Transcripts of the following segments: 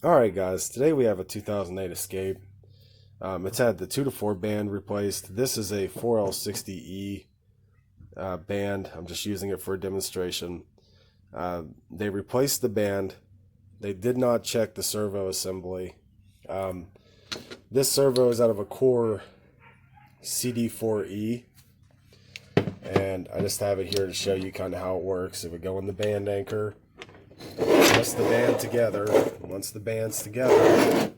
Alright guys, today we have a 2008 Escape. It's had the 2 to 4 band replaced. This is a 4L60E band. I'm just using it for a demonstration. They replaced the band. They did not check the servo assembly. This servo is out of a Core CD4E. And I just have it here to show you kind of how it works. It would go in the band anchor. Press the band together. Once the band's together,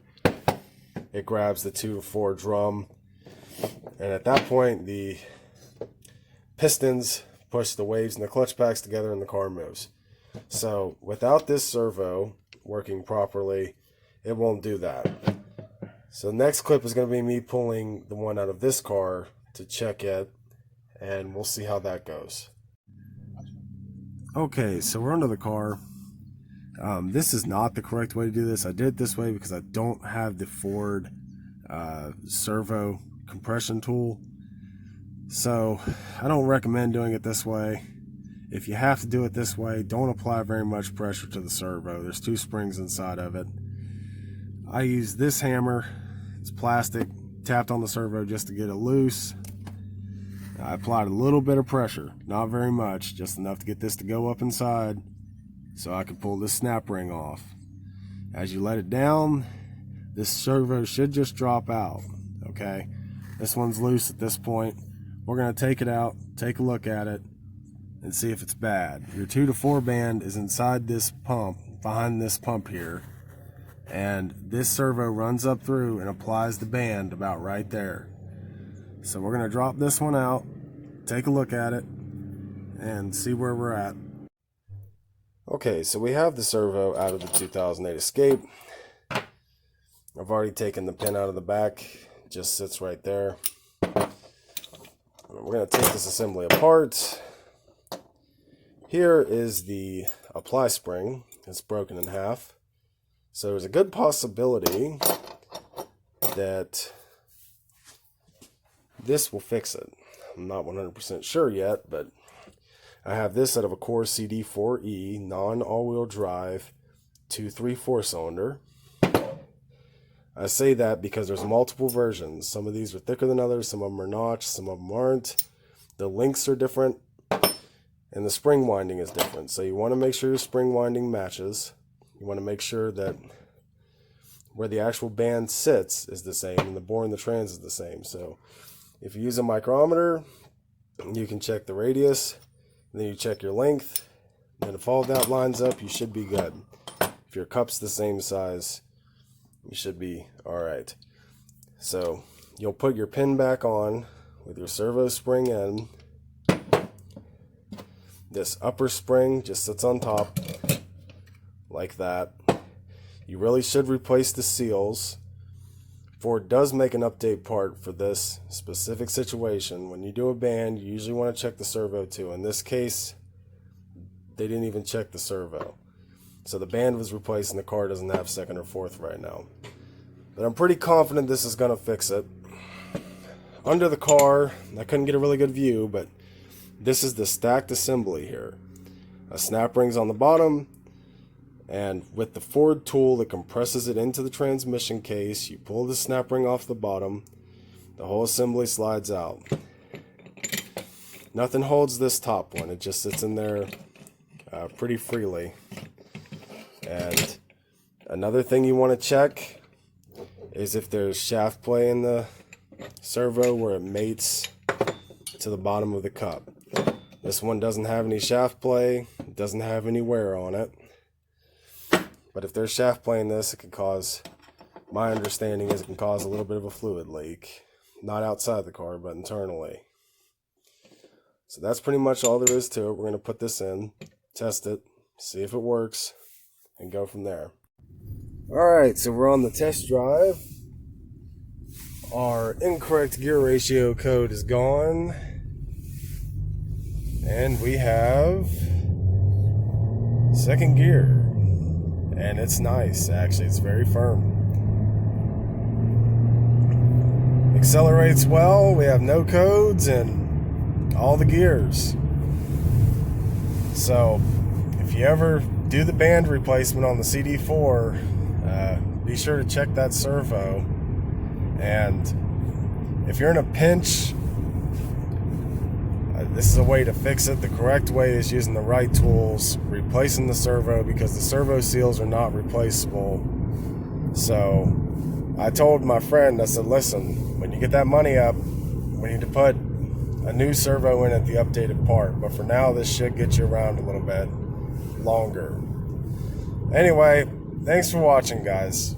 it grabs the 2 to 4 drum, and at that point the pistons push the waves and the clutch packs together and the car moves. So without this servo working properly, it won't do that. So the next clip is going to be me pulling the one out of this car to check it, and we'll see how that goes. Okay, so we're under the car. This is not the correct way to do this. I did it this way because I don't have the Ford servo compression tool. So I don't recommend doing it this way. If you have to do it this way, don't apply very much pressure to the servo. There's 2 springs inside of it. I use this hammer. It's plastic. Tapped on the servo just to get it loose. I applied a little bit of pressure, not very much, just enough to get this to go up inside so I can pull this snap ring off. As you let it down, this servo should just drop out. Okay, this one's loose at this point. We're going to take it out, take a look at it, and see if it's bad. Your 2 to 4 band is inside this pump, behind this pump here, and this servo runs up through and applies the band about right there. So we're going to drop this one out, take a look at it, and see where we're at. Okay, so we have the servo out of the 2008 Escape. I've already taken the pin out of the back. It just sits right there. We're going to take this assembly apart. Here is the apply spring. It's broken in half. So there's a good possibility that this will fix it. I'm not 100% sure yet, but I have this out of a Core CD4E non-all-wheel drive 2.3/4 cylinder. I say that because there's multiple versions. Some of these are thicker than others, some of them are not, some of them aren't. The links are different, and the spring winding is different. So you want to make sure your spring winding matches. You want to make sure that where the actual band sits is the same, and the bore and the trans is the same. So if you use a micrometer, you can check the radius, and then you check your length, and if all that lines up, you should be good. If your cup's the same size, you should be alright. So you'll put your pin back on with your servo spring in. This upper spring just sits on top like that. You really should replace the seals. Ford does make an update part for this specific situation. When you do a band, you usually want to check the servo too. In this case, they didn't even check the servo. So the band was replaced and the car doesn't have 2nd or 4th right now. But I'm pretty confident this is going to fix it. Under the car, I couldn't get a really good view, but this is the stacked assembly here. A snap ring's on the bottom, and with the Ford tool that compresses it into the transmission case, you pull the snap ring off the bottom, the whole assembly slides out. Nothing holds this top one, it just sits in there pretty freely. And another thing you want to check is if there's shaft play in the servo where it mates to the bottom of the cup. This one doesn't have any shaft play, it doesn't have any wear on it. But if there's shaft play in this, it can cause, my understanding is it can cause a little bit of a fluid leak. Not outside the car, but internally. So that's pretty much all there is to it. We're going to put this in, test it, see if it works, and go from there. Alright, so we're on the test drive. Our incorrect gear ratio code is gone. And we have 2nd gear. And it's nice, actually. It's very firm. Accelerates well. We have no codes and all the gears. So if you ever do the band replacement on the CD4, be sure to check that servo. And if you're in a pinch, this is a way to fix it. The correct way is using the right tools, replacing the servo, because the servo seals are not replaceable. So I told my friend, I said, listen, when you get that money up, we need to put a new servo in at the updated part. But for now, this should get you around a little bit longer. Anyway, thanks for watching, guys.